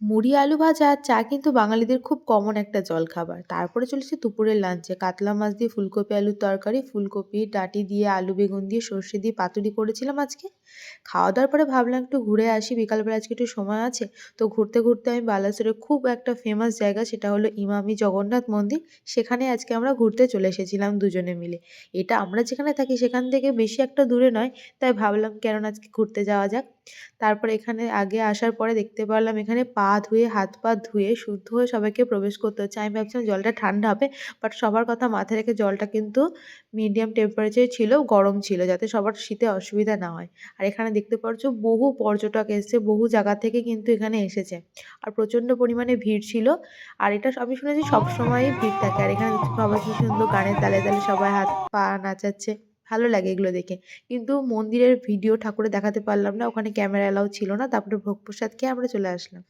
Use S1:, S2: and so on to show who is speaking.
S1: মুড়ি, আলু ভাজা আর চা কিন্তু বাঙালিদের খুব কমন একটা জলখাবার। তারপরে চলেছে দুপুরের লাঞ্চে কাতলা মাছ দিয়ে ফুলকপি আলুর তরকারি, ফুলকপি, ডাঁটি দিয়ে আলু বেগুন দিয়ে সর্ষে দিয়ে পাতুরি করেছিলাম আজকে। খাওয়া-দাওয়ার পরে ভাবলাম একটু ঘুরে আসি, বিকালবেলা আজকে একটু সময় আছে। তো ঘুরতে, ঘুরতে আমি বালাসোরের খুব একটা ফেমাস জায়গা সেটা হলো ইমামি জগন্নাথ মন্দির। সেখানে আজকে আমরা ঘুরতে চলে এসেছিলাম দুজনে মিলে। এটা আমরা যেখানে থাকি সেখান থেকে বেশি একটা দূরে নয়। তাই ভাবলাম কেননা আজকে ঘুরতে যাওয়া যাক। তারপরে এখানে আগে আসার পরে দেখতে পারলাম এখানে পা ধুয়ে, হাত পা ধুয়ে শুদ্ধ হয়ে সবাইকে প্রবেশ করতে হচ্ছে। আমি ভাবছিলাম জলটা ঠান্ডা হবে। বাট সবার কথা মাথায় রেখে জলটা কিন্তু মিডিয়াম টেম্পারেচারে ছিল, গরম ছিল যাতে সবার শীতে অসুবিধা না হয়। আর এখানে দেখতে পাচ্ছ বহু পর্যটক এসছে, বহু জায়গা থেকে কিন্তু এখানে এসেছে। আর প্রচণ্ড পরিমাণে ভিড় ছিল। আর এটা আমি শুনেছি সবসময়ই ভিড় থাকে। আর এখানে সবাই কি সুন্দর গানের তালে, তালে সবাই হাত পা নাচাচ্ছে। ভালো লাগে এগুলো দেখে। কিন্তু মন্দিরের ভিডিও ঠাকুরের দেখাতে পারলাম না। ওখানে ক্যামেরা এলাও ছিল না। তারপরে ভোগ প্রসাদ খেয়ে আমরা চলে আসলাম।